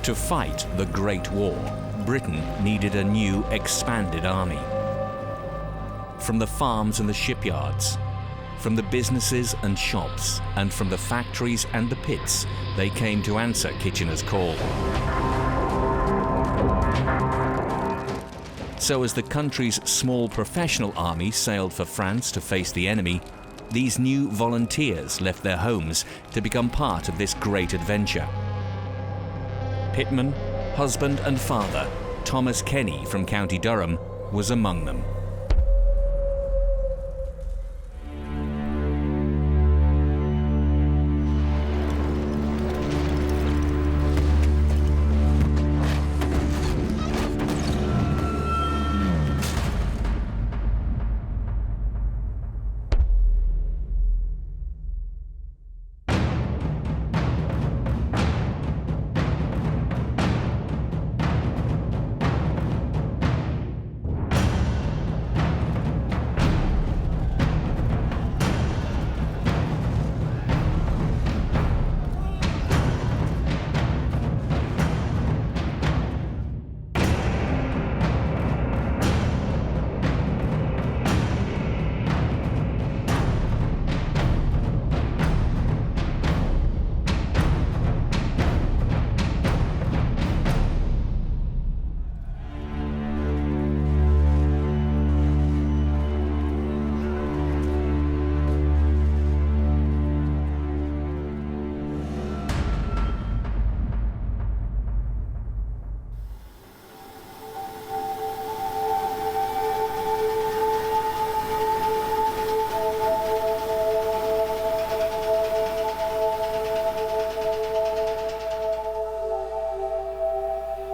To fight the Great War, Britain needed a new, expanded army. From the farms and the shipyards, from the businesses and shops, and from the factories and the pits, they came to answer Kitchener's call. So as the country's small professional army sailed for France to face the enemy, these new volunteers left their homes to become part of this great adventure. Pitman, husband and father, Thomas Kenny from County Durham, was among them.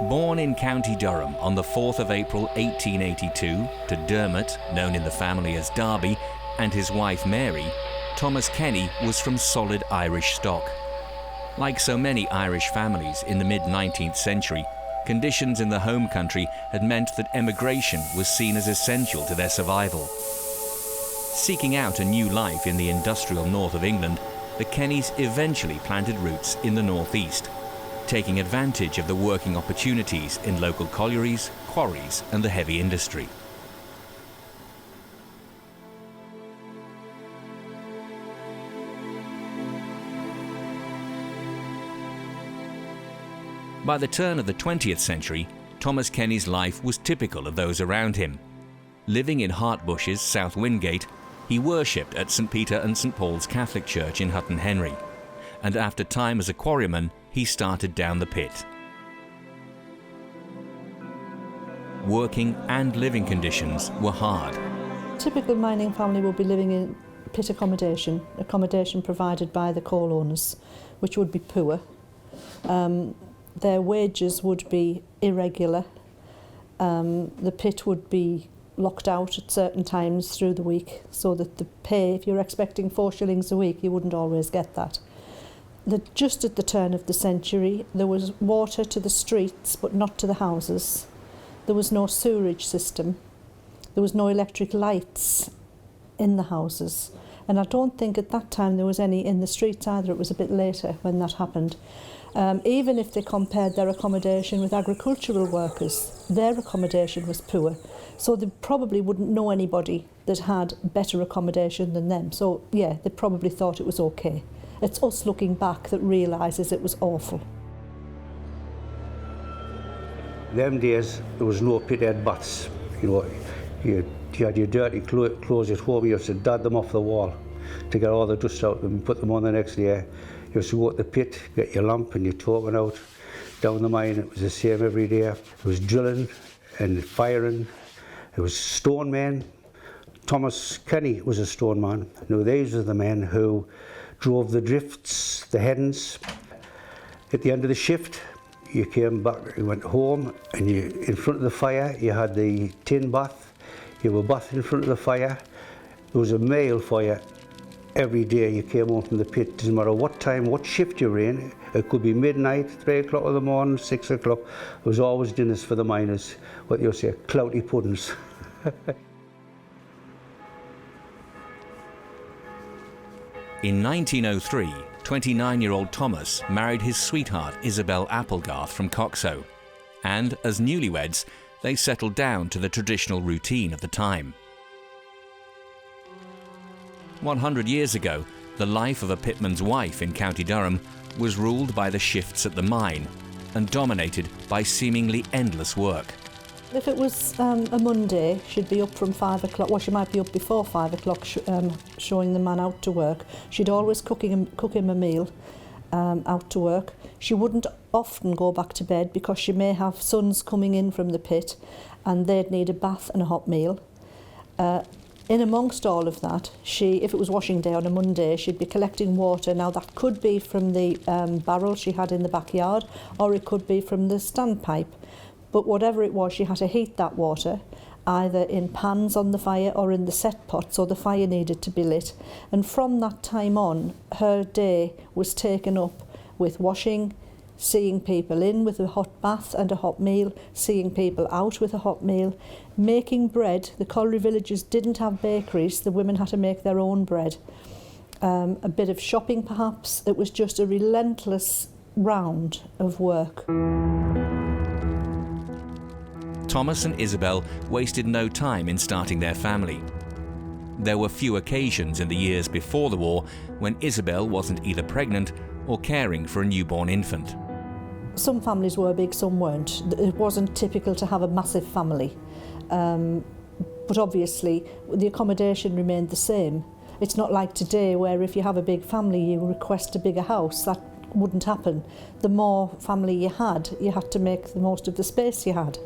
Born in County Durham on the 4th of April 1882 to Dermot, known in the family as Darby, and his wife Mary, Thomas Kenny was from solid Irish stock. Like so many Irish families in the mid-19th century, conditions in the home country had meant that emigration was seen as essential to their survival. Seeking out a new life in the industrial north of England, the Kennys eventually planted roots in the northeast, taking advantage of the working opportunities in local collieries, quarries and the heavy industry. By the turn of the 20th century, Thomas Kenny's life was typical of those around him. Living in Hartbushes, South Wingate, he worshipped at St. Peter and St. Paul's Catholic Church in Hutton Henry, and after time as a quarryman, he started down the pit. Working and living conditions were hard. A typical mining family would be living in pit accommodation provided by the coal owners, which would be poor. Their wages would be irregular. The pit would be locked out at certain times through the week, so that the pay, if you're expecting 4 shillings a week, you wouldn't always get that. Just at the turn of the century, there was water to the streets, but not to the houses. There was no sewerage system. There was no electric lights in the houses. And I don't think at that time there was any in the streets either. It was a bit later when that happened. Even if they compared their accommodation with agricultural workers, their accommodation was poor. So they probably wouldn't know anybody that had better accommodation than them. So yeah, they probably thought it was okay. It's us looking back that realises it was awful. Them days, there was no pithead baths. You know, you had your dirty clothes at home, you used to dad them off the wall to get all the dust out and put them on the next day. You used to go to the pit, get your lamp and your torch out down the mine. It was the same every day. It was drilling and firing. It was stone men. Thomas Kenny was a stone man. Now, these are the men who drove the drifts, the headings. At the end of the shift, you came back, you went home, and in front of the fire, you had the tin bath. You were bathing in front of the fire. There was a meal for you every day. You came home from the pit. Doesn't matter what time, what shift you were in. It could be midnight, 3 o'clock in the morning, 6 o'clock. There was always dinners for the miners, what you say, clouty puddings. In 1903, 29-year-old Thomas married his sweetheart Isabel Applegarth from Coxo, and as newlyweds, they settled down to the traditional routine of the time. 100 years ago, the life of a pitman's wife in County Durham was ruled by the shifts at the mine and dominated by seemingly endless work. If it was a Monday, she'd be up from 5 o'clock. Well, she might be up before 5 o'clock showing the man out to work. She'd always cook him a meal out to work. She wouldn't often go back to bed because she may have sons coming in from the pit and they'd need a bath and a hot meal. In amongst all of that, if it was washing day on a Monday, she'd be collecting water. Now that could be from the barrel she had in the backyard, or it could be from the standpipe. But whatever it was, she had to heat that water, either in pans on the fire or in the set pot, so the fire needed to be lit. And from that time on, her day was taken up with washing, seeing people in with a hot bath and a hot meal, seeing people out with a hot meal, making bread. The colliery villages didn't have bakeries, the women had to make their own bread. A bit of shopping perhaps. It was just a relentless round of work. Thomas and Isabel wasted no time in starting their family. There were few occasions in the years before the war when Isabel wasn't either pregnant or caring for a newborn infant. Some families were big, some weren't. It wasn't typical to have a massive family. But obviously, the accommodation remained the same. It's not like today where if you have a big family, you request a bigger house. That wouldn't happen. The more family you had to make the most of the space you had.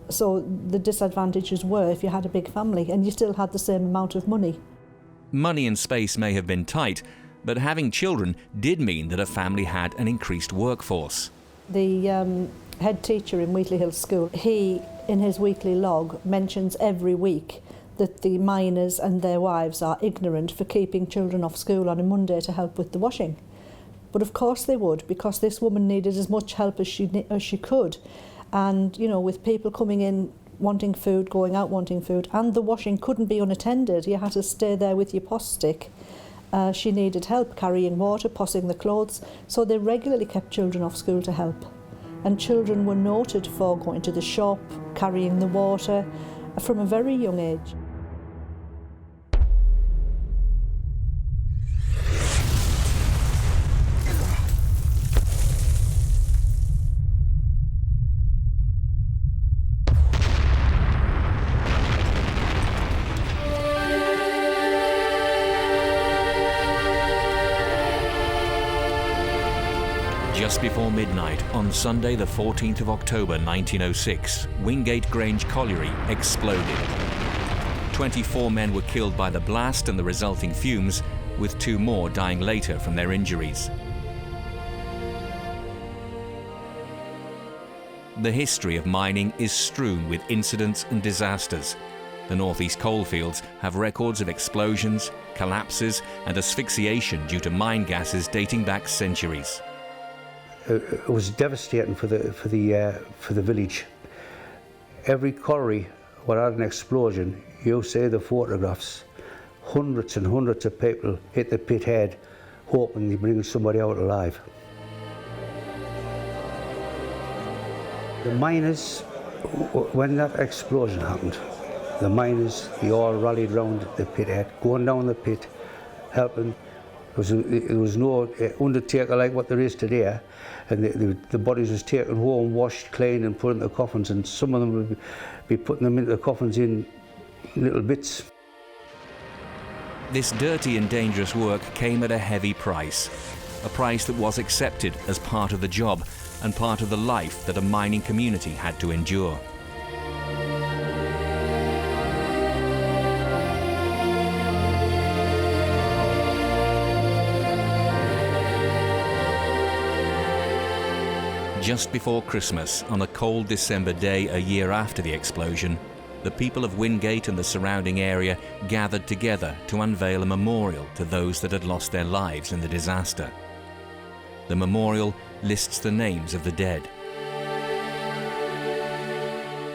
So the disadvantages were if you had a big family and you still had the same amount of money. Money and space may have been tight, but having children did mean that a family had an increased workforce. The head teacher in Wheatley Hill School, he, in his weekly log, mentions every week that the miners and their wives are ignorant for keeping children off school on a Monday to help with the washing. But of course they would, because this woman needed as much help as she could. And, you know, with people coming in wanting food, going out wanting food, and the washing couldn't be unattended. You had to stay there with your poss stick. She needed help carrying water, possing the clothes, so they regularly kept children off school to help. And children were noted for going to the shop, carrying the water, from a very young age. Just before midnight on Sunday the 14th of October 1906, Wingate Grange Colliery exploded. 24 men were killed by the blast and the resulting fumes, with 2 more dying later from their injuries. The history of mining is strewn with incidents and disasters. The northeast coalfields have records of explosions, collapses and asphyxiation due to mine gases dating back centuries. It was devastating for the village. Every colliery where had an explosion, you see the photographs. Hundreds and hundreds of people hit the pit head, hoping they bring somebody out alive. The miners, when that explosion happened, the miners, they all rallied round the pit head, going down the pit, helping. There was no undertaker like what there is today, and the bodies was taken home, washed, cleaned and put in the coffins, and some of them would be putting them into the coffins in little bits. This dirty and dangerous work came at a heavy price, a price that was accepted as part of the job and part of the life that a mining community had to endure. Just before Christmas, on a cold December day a year after the explosion, the people of Wingate and the surrounding area gathered together to unveil a memorial to those that had lost their lives in the disaster. The memorial lists the names of the dead.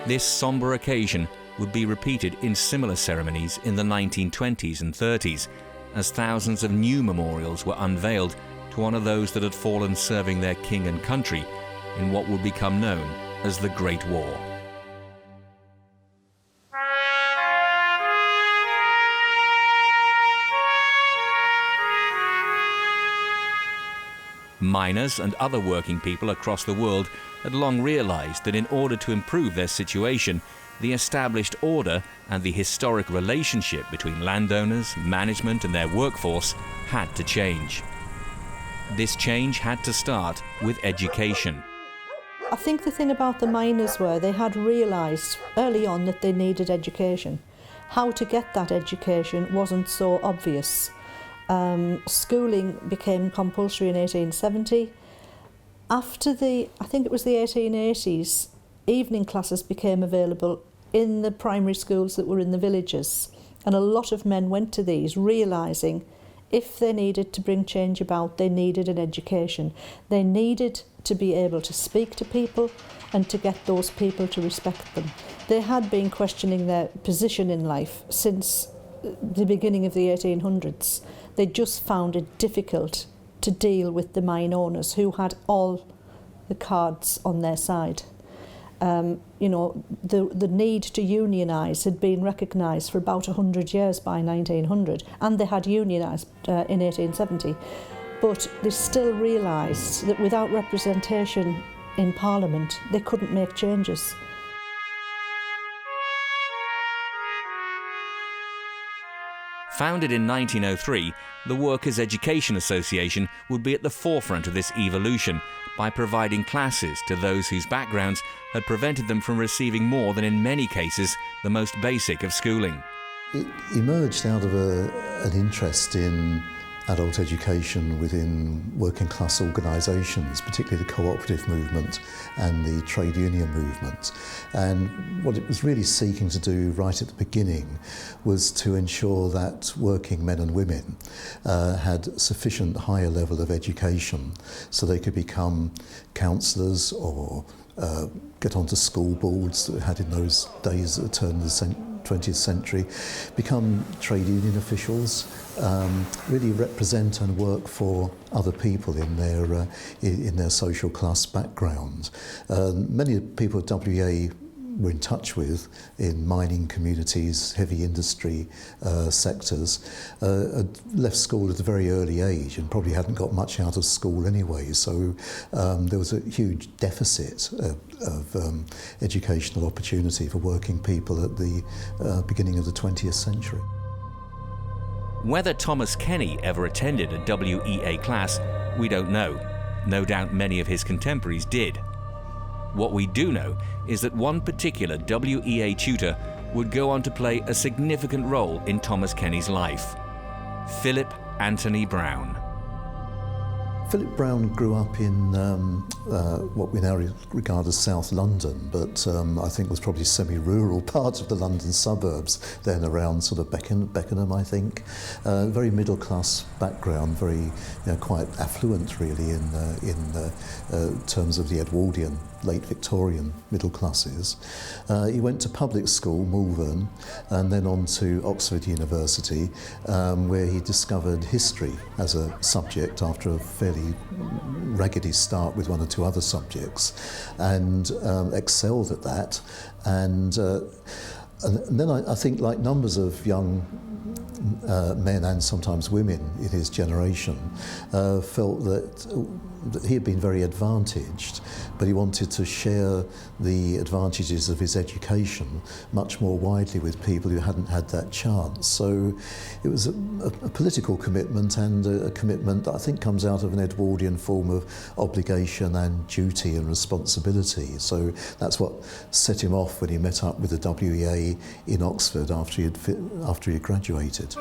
This sombre occasion would be repeated in similar ceremonies in the 1920s and 30s, as thousands of new memorials were unveiled to honour those that had fallen serving their king and country in what would become known as the Great War. Miners and other working people across the world had long realised that in order to improve their situation, the established order and the historic relationship between landowners, management and their workforce had to change. This change had to start with education. I think the thing about the miners were they had realised early on that they needed education. How to get that education wasn't so obvious. Schooling became compulsory in 1870. After I think it was the 1880s, evening classes became available in the primary schools that were in the villages. And a lot of men went to these, realising if they needed to bring change about, they needed an education. They needed to be able to speak to people and to get those people to respect them. They had been questioning their position in life since the beginning of the 1800s. They just found it difficult to deal with the mine owners who had all the cards on their side. The need to unionise had been recognised for about 100 years by 1900, and they had unionised in 1870. But they still realised that without representation in Parliament, they couldn't make changes. Founded in 1903, the Workers' Education Association would be at the forefront of this evolution by providing classes to those whose backgrounds had prevented them from receiving more than, in many cases, the most basic of schooling. It emerged out of an interest in adult education within working class organisations, particularly the cooperative movement and the trade union movement. And what it was really seeking to do right at the beginning was to ensure that working men and women had sufficient higher level of education so they could become counsellors or get onto school boards that had in those days at the turn of the 20th century, become trade union officials, really represent and work for other people in their social class background. Many people at WEA were in touch with in mining communities, heavy industry sectors, had left school at a very early age and probably hadn't got much out of school anyway. So there was a huge deficit of educational opportunity for working people at the beginning of the 20th century. Whether Thomas Kenny ever attended a WEA class, we don't know. No doubt many of his contemporaries did. What we do know is that one particular WEA tutor would go on to play a significant role in Thomas Kenny's life: Philip Anthony Brown. Philip Brown grew up in what we now regard as South London, but I think was probably semi-rural parts of the London suburbs, then around sort of Beckenham, I think. Very middle-class background, very quite affluent really in terms of the Edwardian, late Victorian middle classes. He went to public school, Malvern, and then on to Oxford University, where he discovered history as a subject after a fairly raggedy start with one or two other subjects, and excelled at that. And then I think, like numbers of young men and sometimes women in his generation, felt that he had been very advantaged, but he wanted to share the advantages of his education much more widely with people who hadn't had that chance. So it was a political commitment, and a commitment that I think comes out of an Edwardian form of obligation and duty and responsibility. So that's what set him off when he met up with the WEA in Oxford after he had graduated.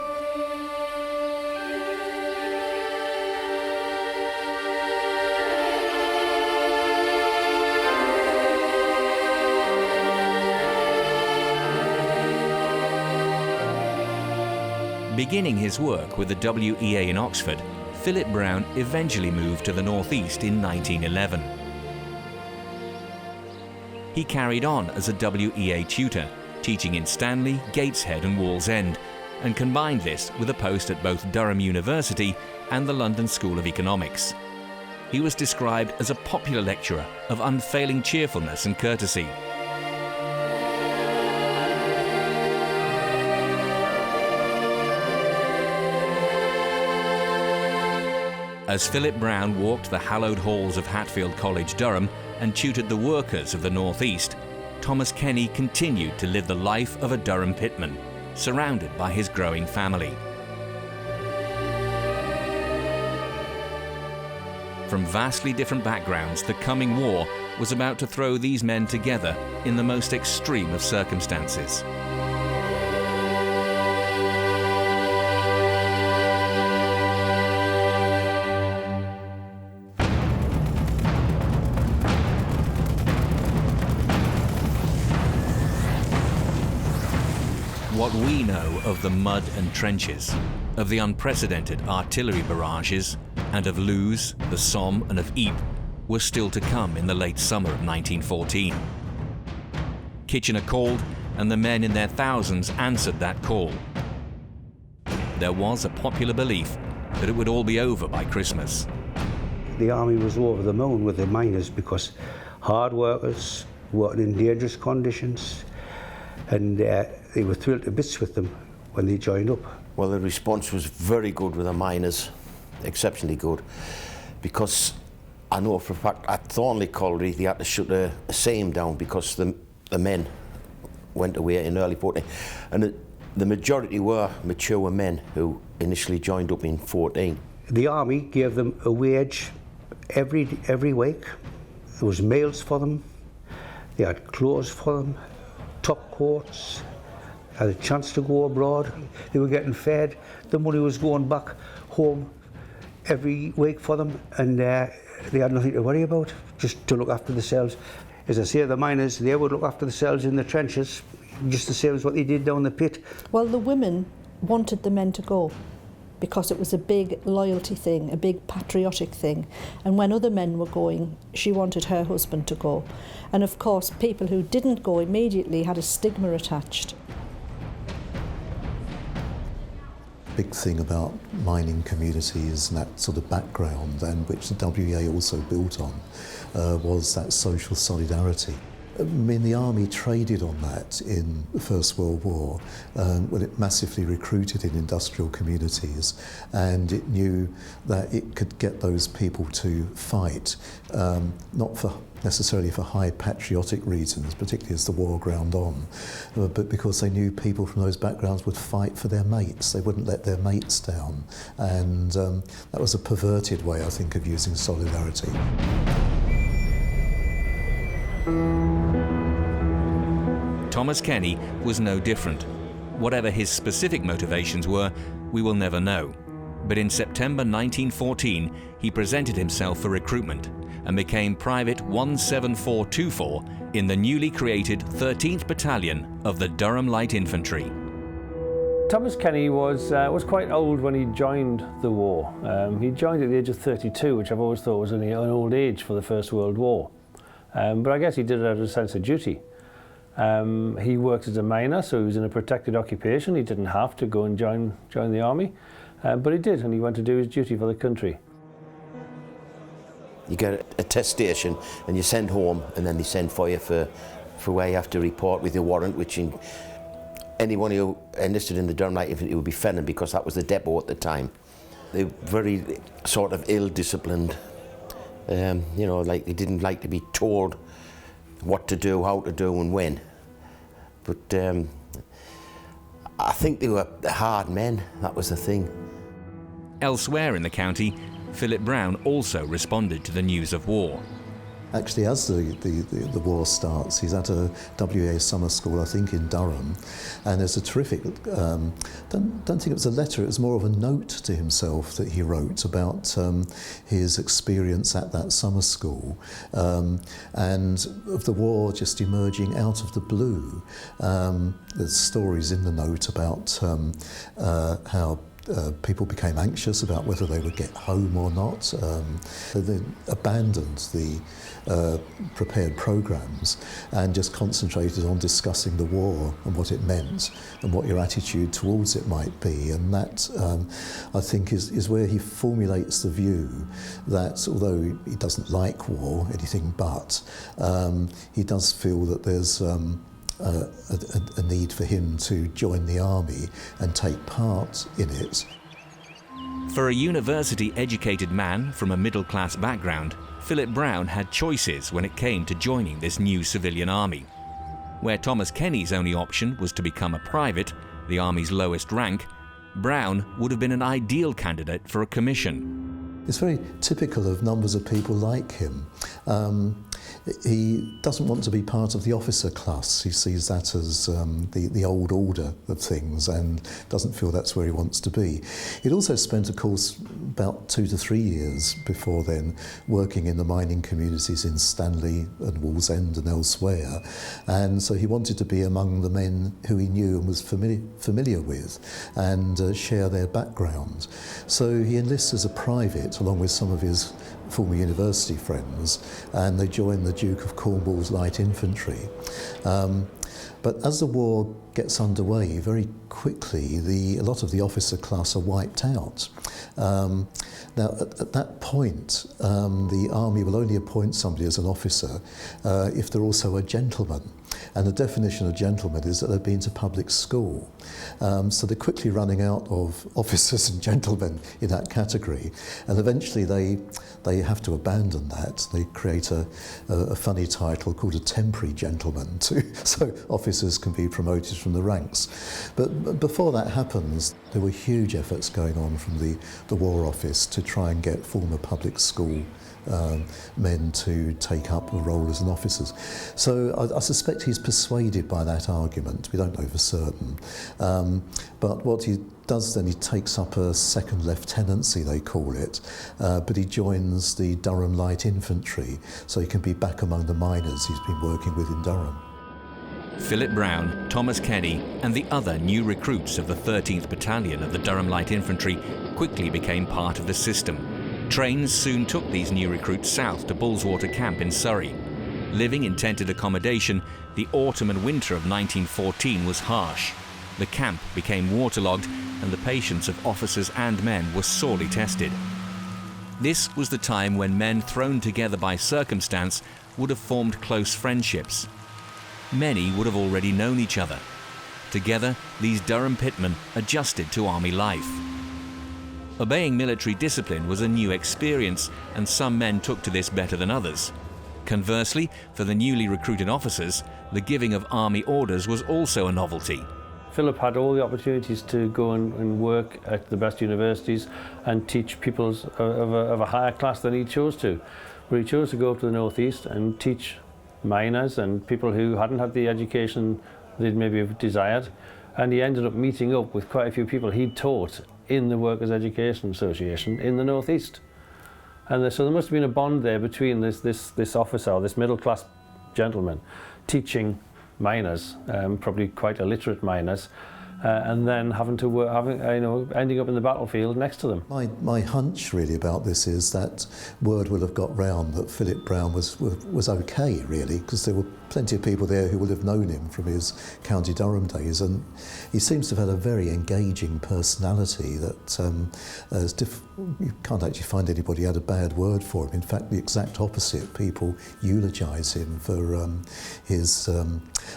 Beginning his work with the WEA in Oxford, Philip Brown eventually moved to the northeast in 1911. He carried on as a WEA tutor, teaching in Stanley, Gateshead and Wallsend, and combined this with a post at both Durham University and the London School of Economics. He was described as a popular lecturer of unfailing cheerfulness and courtesy. As Philip Brown walked the hallowed halls of Hatfield College, Durham, and tutored the workers of the North East, Thomas Kenny continued to live the life of a Durham pitman, surrounded by his growing family. From vastly different backgrounds, the coming war was about to throw these men together in the most extreme of circumstances. What we know of the mud and trenches, of the unprecedented artillery barrages, and of Lewes, the Somme, and of Ypres was still to come in the late summer of 1914. Kitchener called, and the men in their thousands answered that call. There was a popular belief that it would all be over by Christmas. The army was over the moon with the miners because hard workers working in dangerous conditions, and they were thrilled to bits with them when they joined up. Well, the response was very good with the miners, exceptionally good, because I know for a fact at Thornley Colliery they had to shut a seam down because the men went away in early 14, and the majority were mature men who initially joined up in 14. The army gave them a wage every week. There was meals for them, they had clothes for them, top coats, had a chance to go abroad. They were getting fed. The money was going back home every week for them, and they had nothing to worry about, just to look after themselves. As I say, the miners, they would look after themselves in the trenches, just the same as what they did down the pit. Well, the women wanted the men to go because it was a big loyalty thing, a big patriotic thing. And when other men were going, she wanted her husband to go. And of course, people who didn't go immediately had a stigma attached. Big thing about mining communities and that sort of background, and which the WEA also built on, was that social solidarity. I mean, the army traded on that in the First World War when it massively recruited in industrial communities, and it knew that it could get those people to fight, not necessarily for high patriotic reasons, particularly as the war ground on, but because they knew people from those backgrounds would fight for their mates. They wouldn't let their mates down, and that was a perverted way, I think, of using solidarity. Thomas Kenny was no different. Whatever his specific motivations were, we will never know. But in September 1914, he presented himself for recruitment and became Private 17424 in the newly created 13th Battalion of the Durham Light Infantry. Thomas Kenny was quite old when he joined the war. He joined at the age of 32, which I've always thought was an old age for the First World War. But I guess he did it out of a sense of duty. He worked as a miner, so he was in a protected occupation. He didn't have to go and join the army, but he did, and he went to do his duty for the country. You get a test station and you send home, and then they send for you for where you have to report with your warrant, which anyone who enlisted in the Durham Light Infantry would be Fenham, because that was the depot at the time. They were very sort of ill-disciplined. You know, like they didn't like to be told what to do, how to do, and when. But I think they were hard men, that was the thing. Elsewhere in the county, Philip Brown also responded to the news of war. Actually, as the war starts, he's at a WEA summer school, I think, in Durham, and there's a terrific, don't think it was a letter, it was more of a note to himself that he wrote about his experience at that summer school, and of the war just emerging out of the blue. There's stories in the note about how people became anxious about whether they would get home or not. They abandoned the prepared programmes and just concentrated on discussing the war and what it meant and what your attitude towards it might be. And that, I think, is where he formulates the view that although he doesn't like war, anything but, he does feel that there's a need for him to join the army and take part in it. For a university-educated man from a middle-class background, Philip Brown had choices when it came to joining this new civilian army. Where Thomas Kenny's only option was to become a private, the army's lowest rank, Brown would have been an ideal candidate for a commission. It's very typical of numbers of people like him. He doesn't want to be part of the officer class. He sees that as the old order of things and doesn't feel that's where he wants to be. He'd also spent, of course, about 2 to 3 years before then working in the mining communities in Stanley and Wallsend and elsewhere, and so he wanted to be among the men who he knew and was familiar with and share their background. So he enlists as a private along with some of his former university friends, and they joined the Duke of Cornwall's Light Infantry. But as the war gets underway, very quickly a lot of the officer class are wiped out. Now, at that point, the army will only appoint somebody as an officer if they're also a gentleman. And the definition of gentleman is that they've been to public school. So they're quickly running out of officers and gentlemen in that category. And eventually they have to abandon that. They create a funny title called a temporary gentleman, so officers can be promoted from the ranks. But before that happens, there were huge efforts going on from the War Office to try and get former public school men to take up a role as an officers. So I suspect he's persuaded by that argument. We don't know for certain. But what he does then, he takes up a second lieutenancy, they call it, but he joins the Durham Light Infantry, so he can be back among the miners he's been working with in Durham. Philip Brown, Thomas Kenny and the other new recruits of the 13th Battalion of the Durham Light Infantry quickly became part of the system. Trains soon took these new recruits south to Bullswater Camp in Surrey. Living in tented accommodation, the autumn and winter of 1914 was harsh. The camp became waterlogged and the patience of officers and men was sorely tested. This was the time when men thrown together by circumstance would have formed close friendships. Many would have already known each other. Together, these Durham pitmen adjusted to army life. Obeying military discipline was a new experience, and some men took to this better than others. Conversely, for the newly recruited officers, the giving of army orders was also a novelty. Philip had all the opportunities to go and work at the best universities and teach people of a higher class than he chose to. But he chose to go up to the northeast and teach miners and people who hadn't had the education they'd maybe desired. And he ended up meeting up with quite a few people he'd taught in the Workers' Education Association in the northeast. And so there must have been a bond there between this officer, this middle-class gentleman, teaching miners, probably quite illiterate miners, and then having to work, ending up in the battlefield next to them. My hunch really about this is that word will have got round that Philip Brown was okay, really, because there were plenty of people there who would have known him from his County Durham days, and he seems to have had a very engaging personality that you can't actually find anybody who had a bad word for him. In fact, the exact opposite. People eulogise him for his,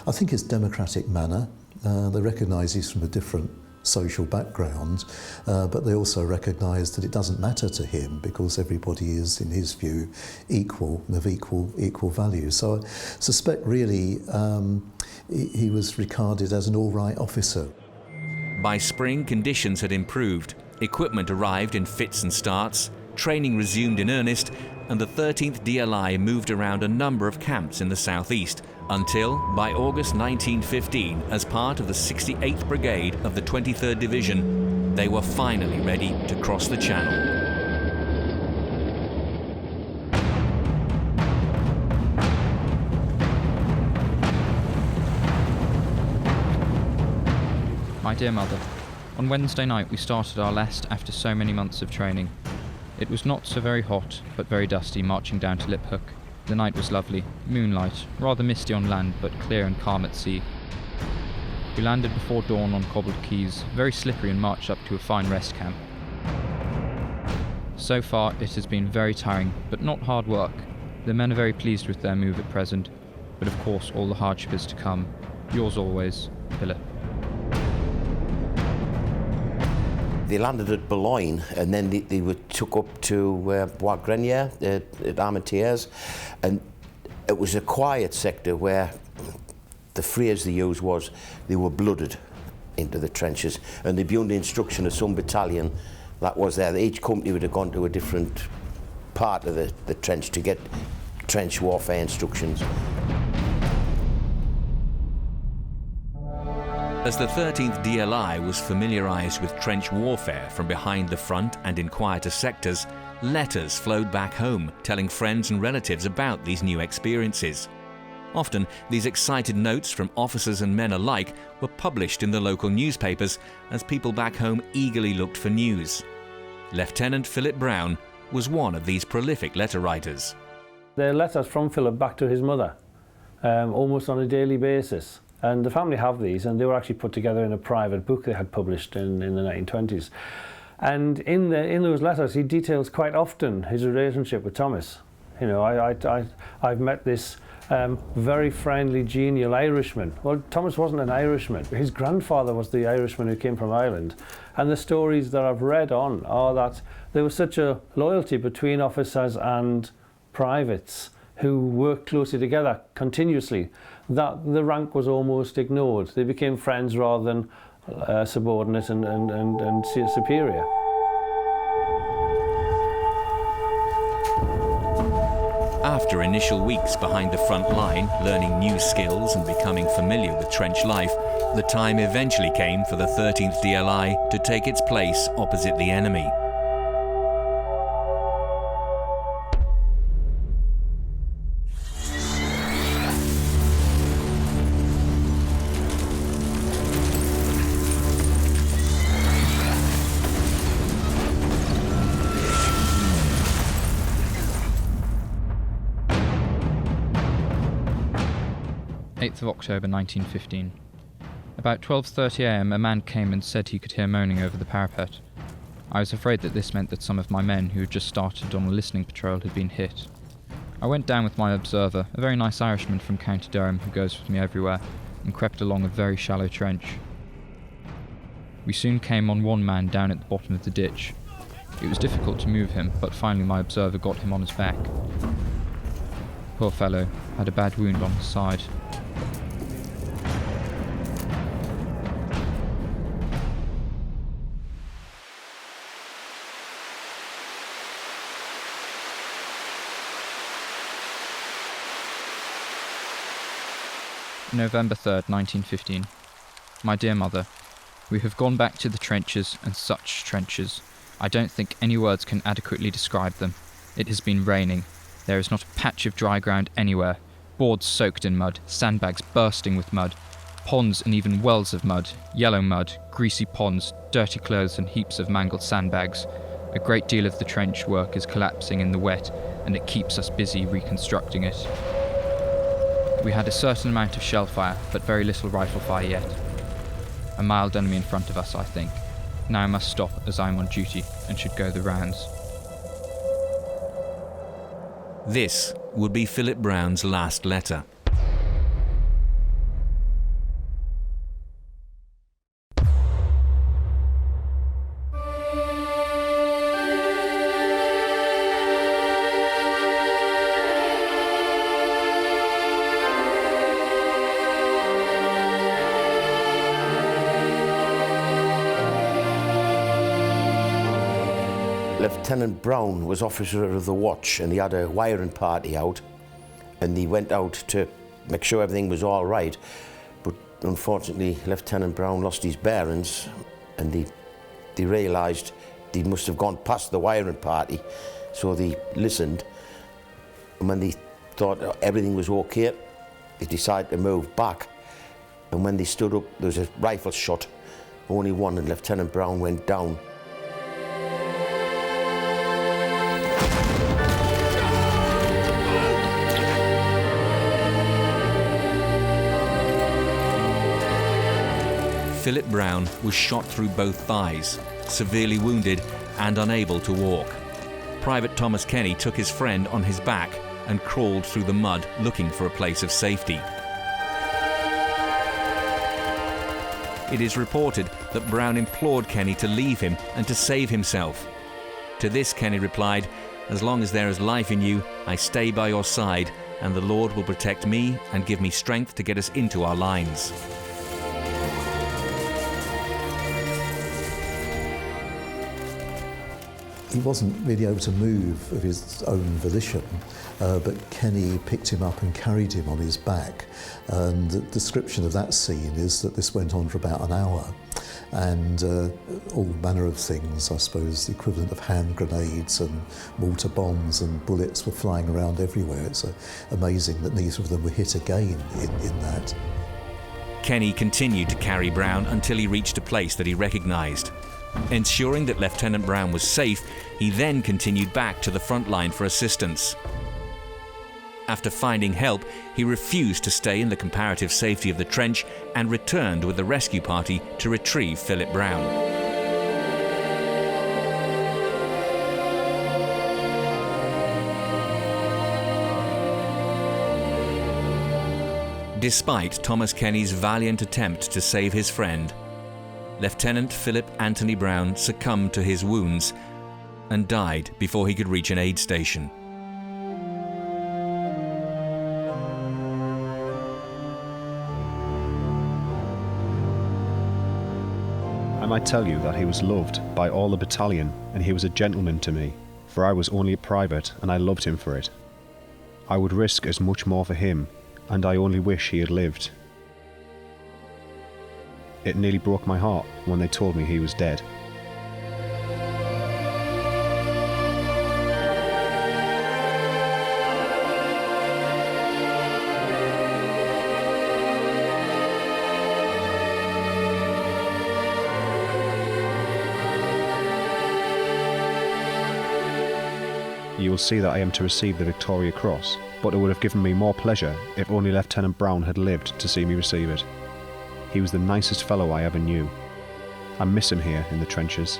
I think, his democratic manner. They recognise he's from a different social background, but they also recognise that it doesn't matter to him because everybody is, in his view, equal and of equal value. So I suspect really he was regarded as an all-right officer. By spring, conditions had improved. Equipment arrived in fits and starts, training resumed in earnest, and the 13th DLI moved around a number of camps in the southeast, until, by August 1915, as part of the 68th Brigade of the 23rd Division, they were finally ready to cross the Channel. My dear mother, On Wednesday night we started our lest after so many months of training. It was not so very hot, but very dusty marching down to Liphook. The night was lovely, moonlight, rather misty on land but clear and calm at sea. We landed before dawn on cobbled quays, very slippery, and marched up to a fine rest camp. So far it has been very tiring, but not hard work. The men are very pleased with their move at present, but of course all the hardship is to come. Yours always, Philip. They landed at Boulogne and then they were took up to Bois Grenier at Armentières, and it was a quiet sector where the phrase they used was they were blooded into the trenches, and they'd be under instruction of some battalion that was there. Each company would have gone to a different part of the trench to get trench warfare instructions. As the 13th DLI was familiarised with trench warfare from behind the front and in quieter sectors, letters flowed back home telling friends and relatives about these new experiences. Often, these excited notes from officers and men alike were published in the local newspapers as people back home eagerly looked for news. Lieutenant Philip Brown was one of these prolific letter writers. There are letters from Philip back to his mother, almost on a daily basis. And the family have these, and they were actually put together in a private book they had published in the 1920s. And in those letters, he details quite often his relationship with Thomas. You know, I've met this very friendly, genial Irishman. Well, Thomas wasn't an Irishman. His grandfather was the Irishman who came from Ireland. And the stories that I've read on are that there was such a loyalty between officers and privates who worked closely together continuously that the rank was almost ignored. They became friends rather than subordinate and superior. After initial weeks behind the front line, learning new skills and becoming familiar with trench life, the time eventually came for the 13th DLI to take its place opposite the enemy. Of October 1915. About 12:30 a.m. a man came and said he could hear moaning over the parapet. I was afraid that this meant that some of my men who had just started on a listening patrol had been hit. I went down with my observer, a very nice Irishman from County Durham who goes with me everywhere, and crept along a very shallow trench. We soon came on one man down at the bottom of the ditch. It was difficult to move him, but finally my observer got him on his back. Poor fellow had a bad wound on his side. November 3rd, 1915. My dear mother, we have gone back to the trenches, and such trenches. I don't think any words can adequately describe them. It has been raining. There is not a patch of dry ground anywhere. Boards soaked in mud, sandbags bursting with mud, ponds and even wells of mud, yellow mud, greasy ponds, dirty clothes and heaps of mangled sandbags. A great deal of the trench work is collapsing in the wet, and it keeps us busy reconstructing it. We had a certain amount of shell fire, but very little rifle fire yet. A mild enemy in front of us, I think. Now I must stop, as I am on duty, and should go the rounds. This would be Philip Brown's last letter. Lieutenant Brown was officer of the watch, and he had a wiring party out, and he went out to make sure everything was all right, but unfortunately Lieutenant Brown lost his bearings, and they realised they must have gone past the wiring party, so they listened, and when they thought everything was okay, they decided to move back, and when they stood up there was a rifle shot only one, and Lieutenant Brown went down. Philip Brown was shot through both thighs, severely wounded and unable to walk. Private Thomas Kenny took his friend on his back and crawled through the mud looking for a place of safety. It is reported that Brown implored Kenny to leave him and to save himself. To this, Kenny replied, "As long as there is life in you, I stay by your side, and the Lord will protect me and give me strength to get us into our lines." He wasn't really able to move of his own volition, but Kenny picked him up and carried him on his back. And the description of that scene is that this went on for about an hour. And all manner of things, I suppose, the equivalent of hand grenades and mortar bombs and bullets were flying around everywhere. It's amazing that neither of them were hit again in that. Kenny continued to carry Brown until he reached a place that he recognised. Ensuring that Lieutenant Brown was safe, he then continued back to the front line for assistance. After finding help, he refused to stay in the comparative safety of the trench and returned with the rescue party to retrieve Philip Brown. Despite Thomas Kenny's valiant attempt to save his friend, Lieutenant Philip Anthony Brown succumbed to his wounds and died before he could reach an aid station. I might tell you that he was loved by all the battalion, and he was a gentleman to me, for I was only a private and I loved him for it. I would risk as much more for him, and I only wish he had lived. It nearly broke my heart when they told me he was dead. You will see that I am to receive the Victoria Cross, but it would have given me more pleasure if only Lieutenant Brown had lived to see me receive it. He was the nicest fellow I ever knew. I miss him here in the trenches.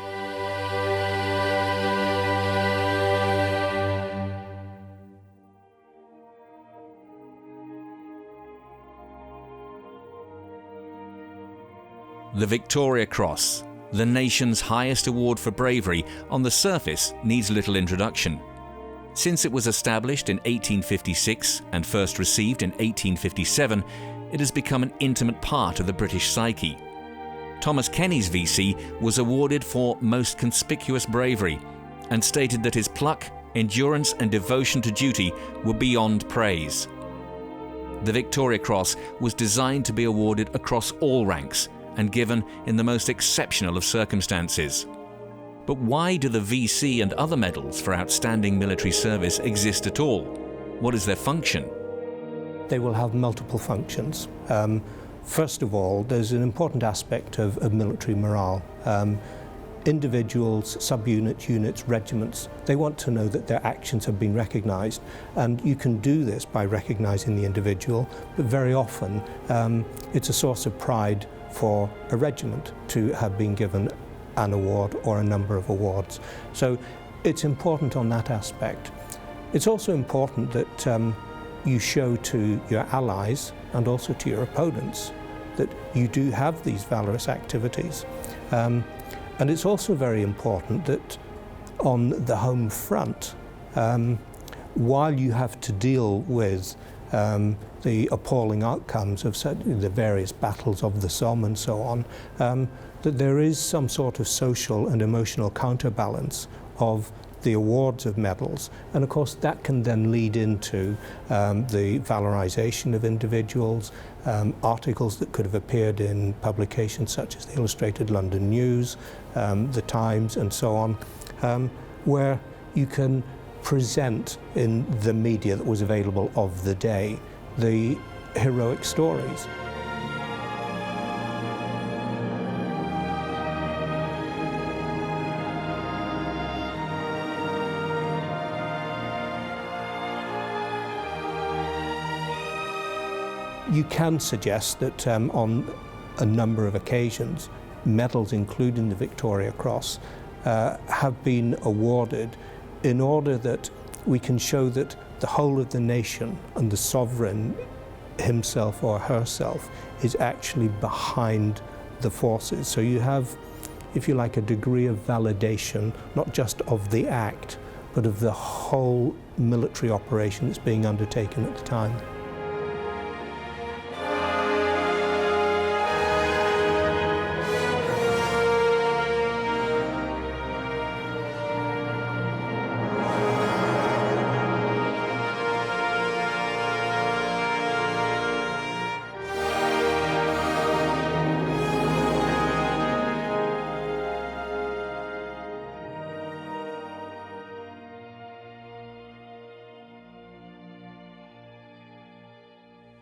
The Victoria Cross, the nation's highest award for bravery, on the surface needs little introduction. Since it was established in 1856 and first received in 1857, it has become an intimate part of the British psyche. Thomas Kenny's VC was awarded for most conspicuous bravery and stated that his pluck, endurance and devotion to duty were beyond praise. The Victoria Cross was designed to be awarded across all ranks and given in the most exceptional of circumstances. But why do the VC and other medals for outstanding military service exist at all? What is their function? They will have multiple functions. First of all, there's an important aspect of military morale. Individuals, subunits, units, regiments, they want to know that their actions have been recognised. And you can do this by recognising the individual, but very often it's a source of pride for a regiment to have been given an award or a number of awards. So it's important on that aspect. It's also important that you show to your allies and also to your opponents that you do have these valorous activities. And it's also very important that on the home front, while you have to deal with the appalling outcomes of the various battles of the Somme and so on, that there is some sort of social and emotional counterbalance of the awards of medals, and of course that can then lead into the valorization of individuals, articles that could have appeared in publications such as the Illustrated London News, the Times and so on, where you can present in the media that was available of the day the heroic stories. You can suggest that on a number of occasions, medals, including the Victoria Cross, have been awarded in order that we can show that the whole of the nation and the sovereign himself or herself is actually behind the forces. So you have, if you like, a degree of validation, not just of the act, but of the whole military operation that's being undertaken at the time.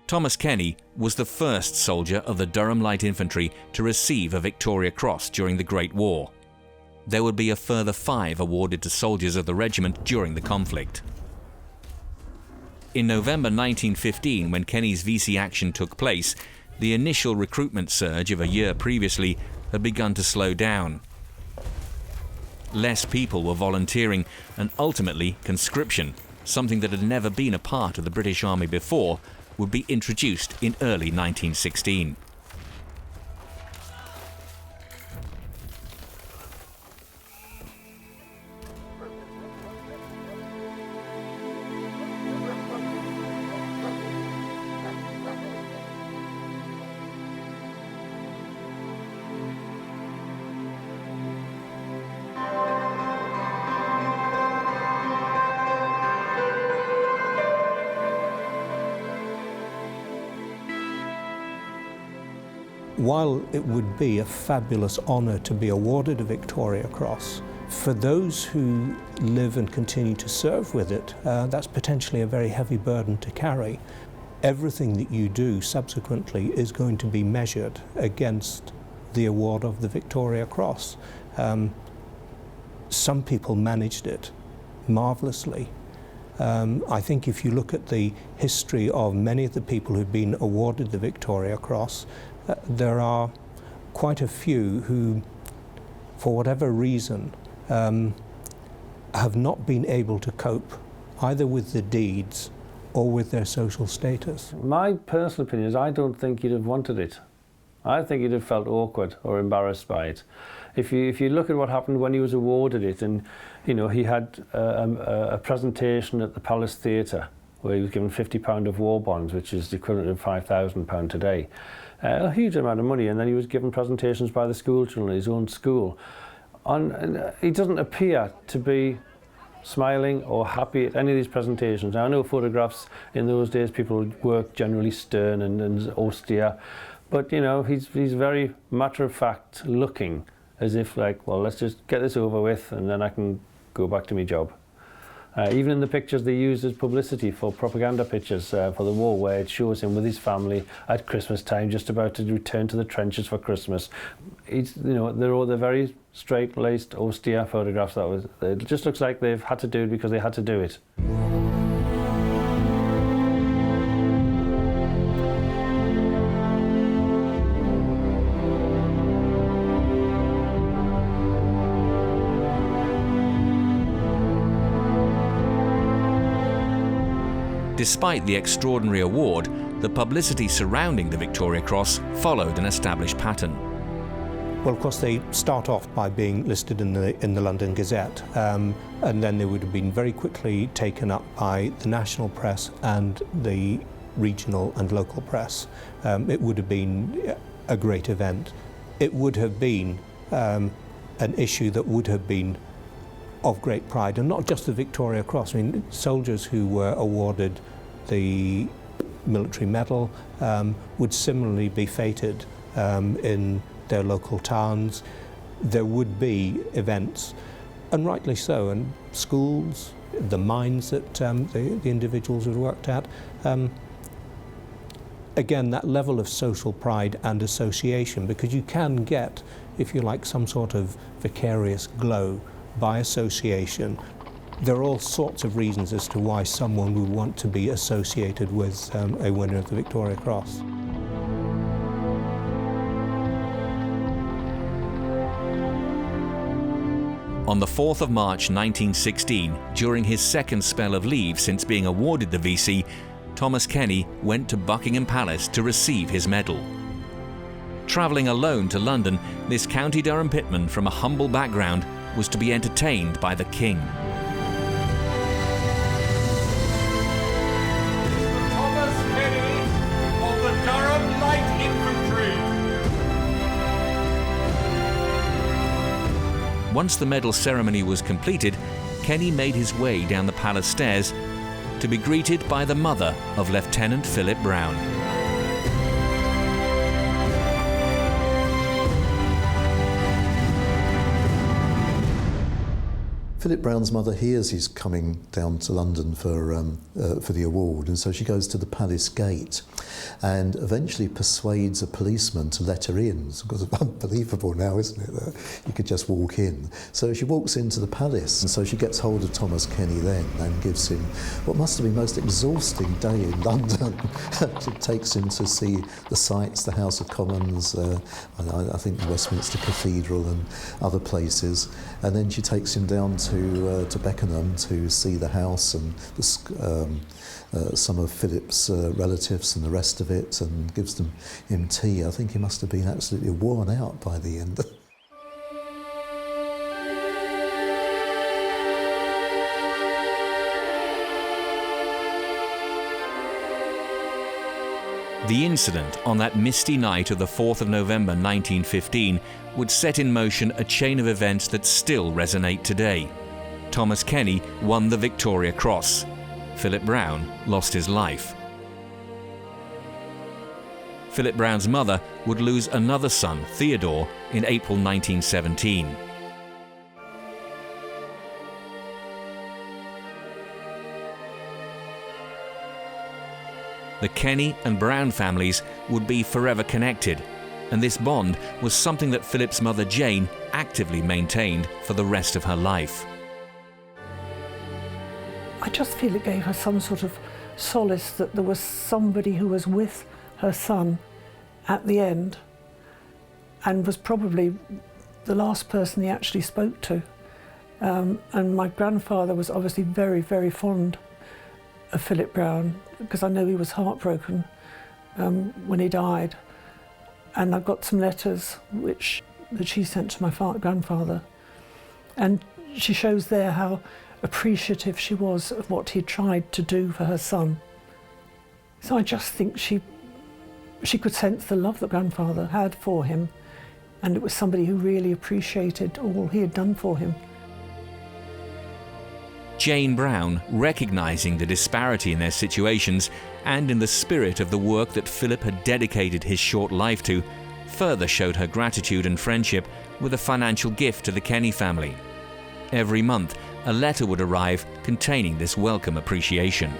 Thomas Kenny was the first soldier of the Durham Light Infantry to receive a Victoria Cross during the Great War. There would be a further 5 awarded to soldiers of the regiment during the conflict. In November 1915, when Kenny's VC action took place, the initial recruitment surge of a year previously had begun to slow down. Less people were volunteering, and ultimately conscription, something that had never been a part of the British Army before, would be introduced in early 1916. While it would be a fabulous honour to be awarded a Victoria Cross, for those who live and continue to serve with it, that's potentially a very heavy burden to carry. Everything that you do subsequently is going to be measured against the award of the Victoria Cross. Some people managed it marvellously. I think if you look at the history of many of the people who've been awarded the Victoria Cross, there are quite a few who, for whatever reason, have not been able to cope either with the deeds or with their social status. My personal opinion is I don't think he'd have wanted it. I think he'd have felt awkward or embarrassed by it. If you look at what happened when he was awarded it, and you know, he had a presentation at the Palace Theatre where he was given £50 of war bonds, which is the equivalent of £5,000 today. A huge amount of money, and then he was given presentations by the school children at his own school. And he doesn't appear to be smiling or happy at any of these presentations. Now, I know photographs in those days, people work generally stern and austere, but you know, he's very matter-of-fact looking, as if like, well, let's just get this over with and then I can go back to my job. Even in the pictures they used as publicity for propaganda pictures for the war, where it shows him with his family at Christmas time, just about to return to the trenches for Christmas. It's, you know, they're very straight-laced, austere photographs. It just looks like they've had to do it because they had to do it. Despite the extraordinary award, the publicity surrounding the Victoria Cross followed an established pattern. Well, of course, they start off by being listed in the London Gazette, and then they would have been very quickly taken up by the national press and the regional and local press. It would have been a great event. It would have been an issue that would have been of great pride, and not just the Victoria Cross. I mean, soldiers who were awarded the military medal would similarly be feted in their local towns. There would be events, and rightly so, and schools, the mines that the individuals had worked at. Again, that level of social pride and association, because you can get, if you like, some sort of vicarious glow by association There are all sorts of reasons as to why someone would want to be associated with a winner of the Victoria Cross. On the 4th of March 1916, during his second spell of leave since being awarded the VC, Thomas Kenny went to Buckingham Palace to receive his medal. Travelling alone to London, this County Durham pitman from a humble background was to be entertained by the King. Thomas Kenny of the Durham Light Infantry. Once the medal ceremony was completed, Kenny made his way down the palace stairs to be greeted by the mother of Lieutenant Philip Brown. Philip Brown's mother hears he's coming down to London for the award, and so she goes to the palace gate and eventually persuades a policeman to let her in. It's unbelievable now, isn't it, that you could just walk in. So she walks into the palace, and so she gets hold of Thomas Kenny then and gives him what must have been the most exhausting day in London. She takes him to see the sights, the House of Commons, and I think the Westminster Cathedral and other places, and then she takes him down to Beckenham to see the house and some of Philip's relatives and the rest of it, and gives him tea. I think he must have been absolutely worn out by the end. The incident on that misty night of the 4th of November 1915 would set in motion a chain of events that still resonate today. Thomas Kenny won the Victoria Cross. Philip Brown lost his life. Philip Brown's mother would lose another son, Theodore, in April 1917. The Kenny and Brown families would be forever connected, and this bond was something that Philip's mother Jane actively maintained for the rest of her life. I just feel it gave her some sort of solace that there was somebody who was with her son at the end and was probably the last person he actually spoke to. And my grandfather was obviously very, very fond of Philip Brown, because I know he was heartbroken when he died. And I've got some letters that she sent to my grandfather, and she shows there how appreciative she was of what he tried to do for her son. So I just think she could sense the love that grandfather had for him, and it was somebody who really appreciated all he had done for him. Jane Brown, recognising the disparity in their situations and in the spirit of the work that Philip had dedicated his short life to, further showed her gratitude and friendship with a financial gift to the Kenny family. Every month, a letter would arrive containing this welcome appreciation.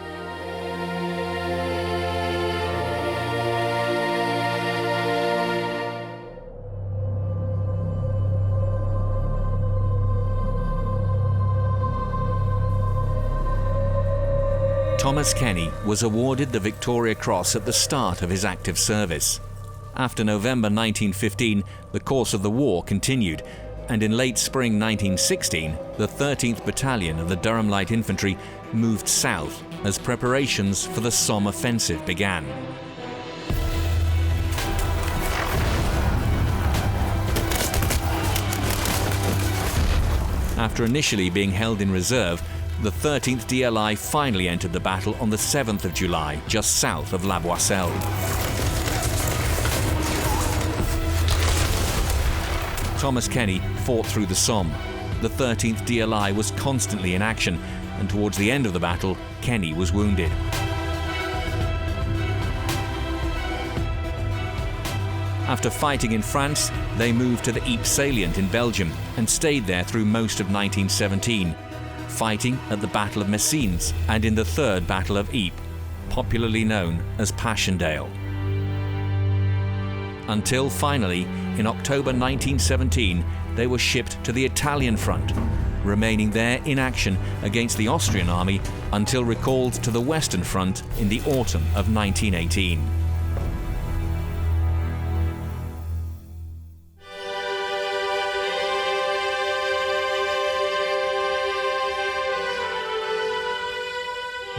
Thomas Kenny was awarded the Victoria Cross at the start of his active service. After November 1915, the course of the war continued, and in late spring 1916, the 13th Battalion of the Durham Light Infantry moved south as preparations for the Somme offensive began. After initially being held in reserve, the 13th DLI finally entered the battle on the 7th of July, just south of La Boisselle. Thomas Kenny fought through the Somme. The 13th DLI was constantly in action, and towards the end of the battle, Kenny was wounded. After fighting in France, they moved to the Ypres salient in Belgium and stayed there through most of 1917, fighting at the Battle of Messines and in the Third Battle of Ypres, popularly known as Passchendaele. Until finally, in October 1917, they were shipped to the Italian front, remaining there in action against the Austrian army until recalled to the Western Front in the autumn of 1918.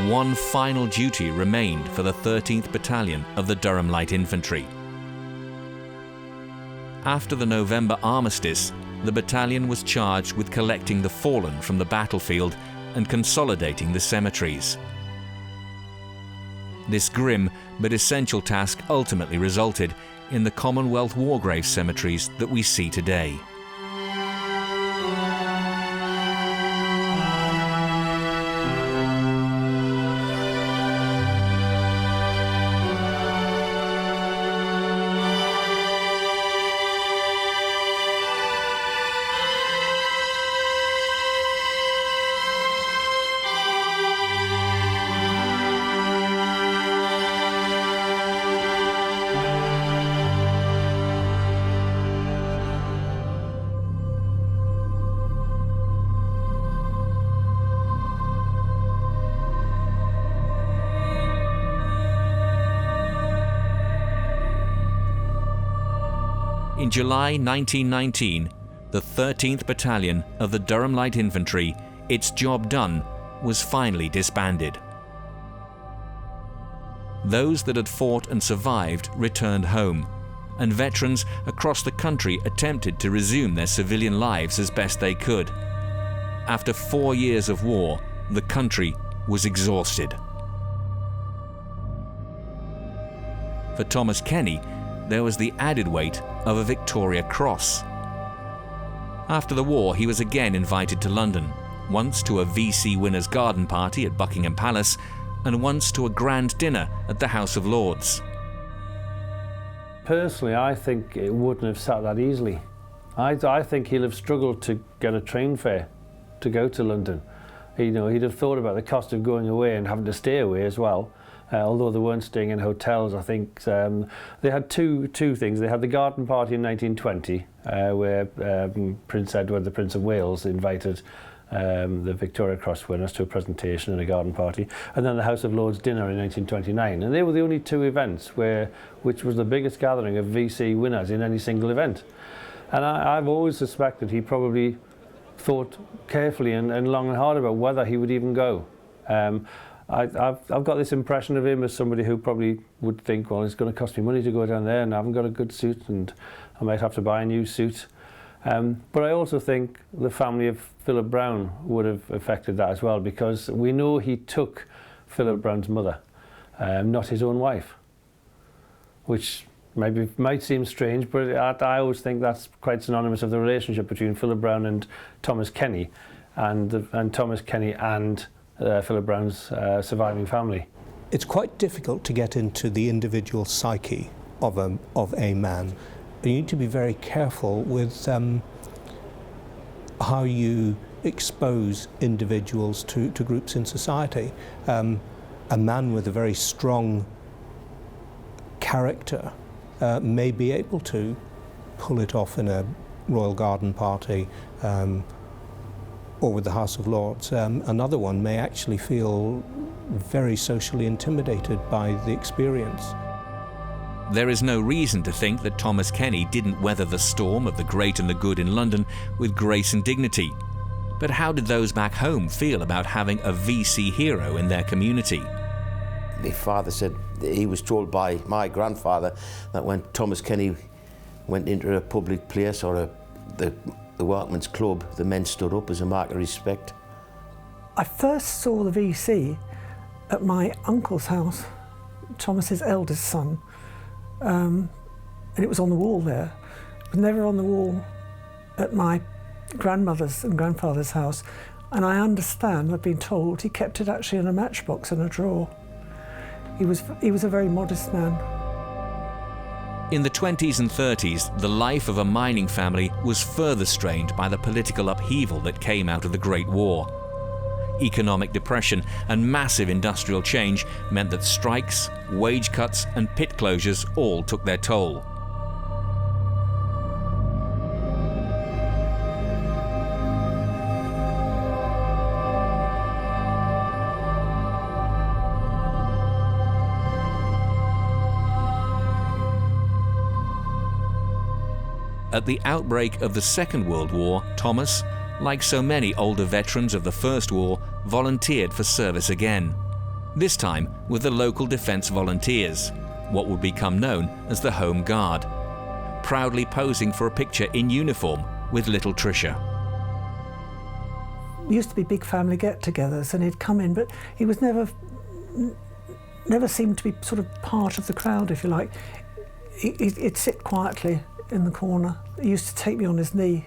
One final duty remained for the 13th Battalion of the Durham Light Infantry. After the November armistice, the battalion was charged with collecting the fallen from the battlefield and consolidating the cemeteries. This grim but essential task ultimately resulted in the Commonwealth War Grave cemeteries that we see today. In July 1919, the 13th Battalion of the Durham Light Infantry, its job done, was finally disbanded. Those that had fought and survived returned home, and veterans across the country attempted to resume their civilian lives as best they could. After 4 years of war, the country was exhausted. For Thomas Kenny, there was the added weight of a Victoria Cross. After the war, he was again invited to London, once to a VC winners' garden party at Buckingham Palace, and once to a grand dinner at the House of Lords. Personally, I think it wouldn't have sat that easily. I think he'll have struggled to get a train fare to go to London. He'd have thought about the cost of going away and having to stay away as well. Although they weren't staying in hotels, I think they had two things. They had the garden party in 1920, where Prince Edward, the Prince of Wales, invited the Victoria Cross winners to a presentation and a garden party, and then the House of Lords dinner in 1929. And they were the only two events which was the biggest gathering of VC winners in any single event. And I've always suspected he probably thought carefully and long and hard about whether he would even go. I've got this impression of him as somebody who probably would think, well, it's going to cost me money to go down there and I haven't got a good suit and I might have to buy a new suit. But I also think the family of Philip Brown would have affected that as well, because we know he took Philip Brown's mother, not his own wife, which might seem strange, but I always think that's quite synonymous of the relationship between Philip Brown and Thomas Kenny, and Thomas Kenny and Philip Brown's surviving family. It's quite difficult to get into the individual psyche of a man. You need to be very careful with how you expose individuals to groups in society. A man with a very strong character may be able to pull it off in a royal garden party or with the House of Lords. Another one may actually feel very socially intimidated by the experience. There is no reason to think that Thomas Kenny didn't weather the storm of the great and the good in London with grace and dignity. But how did those back home feel about having a VC hero in their community? My father said he was told by my grandfather that when Thomas Kenny went into a public place or the workman's club, the men stood up as a mark of respect. I first saw the VC at my uncle's house, Thomas's eldest son, and it was on the wall there. It was never on the wall at my grandmother's and grandfather's house, and I understand, I've been told, he kept it actually in a matchbox in a drawer. He was a very modest man. In the 20s and 30s, the life of a mining family was further strained by the political upheaval that came out of the Great War. Economic depression and massive industrial change meant that strikes, wage cuts and pit closures all took their toll. At the outbreak of the Second World War, Thomas, like so many older veterans of the First War, volunteered for service again. This time with the local Defence Volunteers, what would become known as the Home Guard, proudly posing for a picture in uniform with little Tricia. We used to be big family get-togethers, and he'd come in, but he was never seemed to be sort of part of the crowd, if you like. He'd sit quietly in the corner. He used to take me on his knee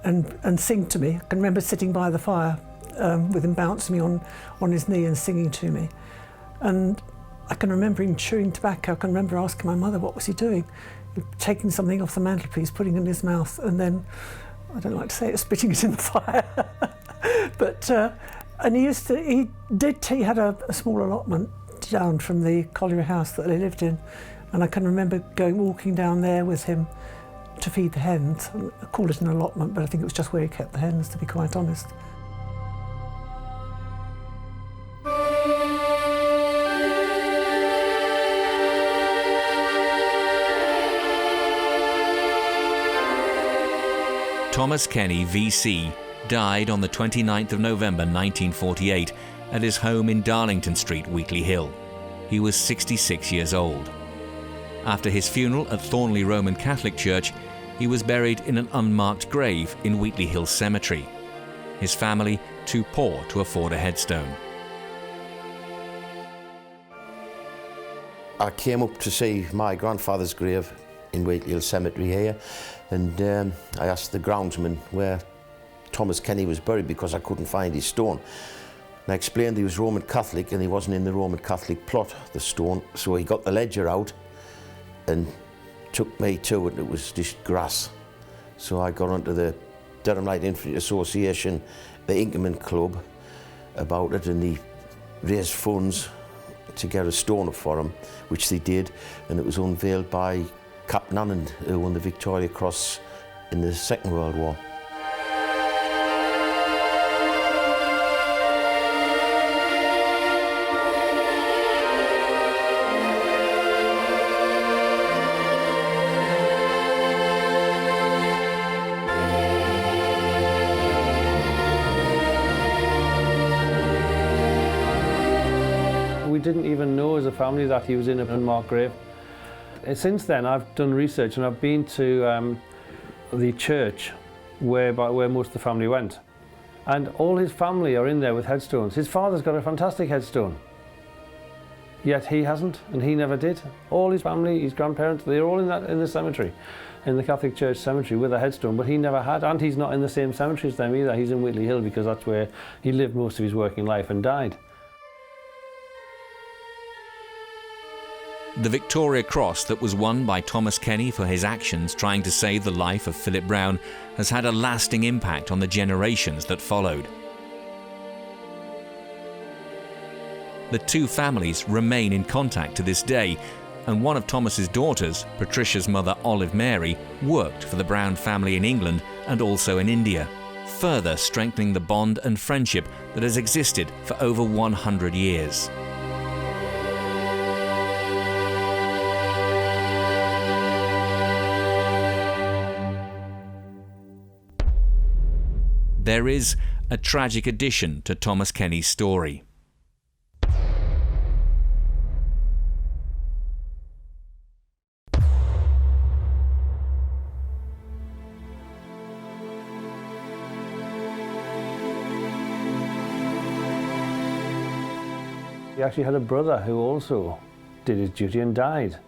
and sing to me. I can remember sitting by the fire with him bouncing me on his knee and singing to me. And I can remember him chewing tobacco. I can remember asking my mother, what was he doing? Taking something off the mantelpiece, putting it in his mouth, and then, I don't like to say it, spitting it in the fire. But, and he had a small allotment down from the colliery house that they lived in, and I can remember walking down there with him to feed the hens. I call it an allotment, but I think it was just where he kept the hens, to be quite honest. Thomas Kenny, VC, died on the 29th of November 1948 at his home in Darlington Street, Wheatley Hill. He was 66 years old. After his funeral at Thornley Roman Catholic Church, he was buried in an unmarked grave in Wheatley Hill Cemetery. His family too poor to afford a headstone. I came up to see my grandfather's grave in Wheatley Hill Cemetery here, and I asked the groundsman where Thomas Kenny was buried because I couldn't find his stone. And I explained he was Roman Catholic and he wasn't in the Roman Catholic plot, the stone, so he got the ledger out and took me to it. It was just grass. So I got onto the Durham Light Infantry Association, the Inkerman Club, about it, and they raised funds to get a stone up for him, which they did, and it was unveiled by Captain Annand, who won the Victoria Cross in the Second World War. We didn't even know as a family that he was in an unmarked grave. Since then, I've done research and I've been to the church where most of the family went. And all his family are in there with headstones. His father's got a fantastic headstone. Yet he hasn't, and he never did. All his family, his grandparents, they're all in the cemetery, in the Catholic Church cemetery with a headstone, but he never had, and he's not in the same cemetery as them either. He's in Wheatley Hill because that's where he lived most of his working life and died. The Victoria Cross that was won by Thomas Kenny for his actions trying to save the life of Philip Brown has had a lasting impact on the generations that followed. The two families remain in contact to this day, and one of Thomas's daughters, Patricia's mother Olive Mary, worked for the Brown family in England and also in India, further strengthening the bond and friendship that has existed for over 100 years. There is a tragic addition to Thomas Kenny's story. He actually had a brother who also did his duty and died.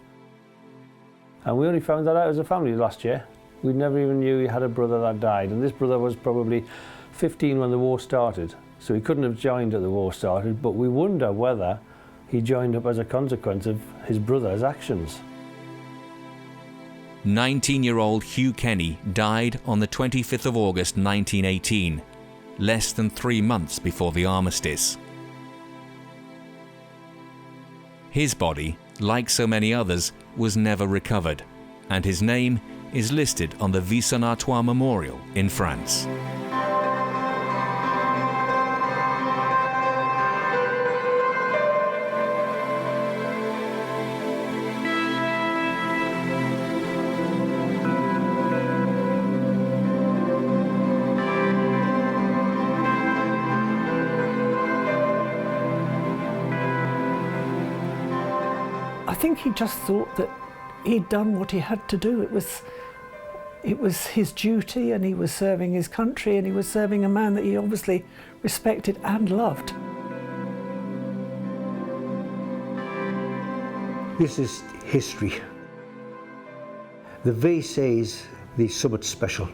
And we only found that out as a family last year. We never even knew he had a brother that died, and this brother was probably 15 when the war started, so he couldn't have joined at the war started, but we wonder whether he joined up as a consequence of his brother's actions. 19-year-old Hugh Kenny died on the 25th of August 1918, less than 3 months before the armistice. His body, like so many others, was never recovered, and his name is listed on the Vieux-Saint-Artois Memorial in France. I think he just thought that he'd done what he had to do. It was his duty, and he was serving his country, and he was serving a man that he obviously respected and loved. This is history. The V says there's something special.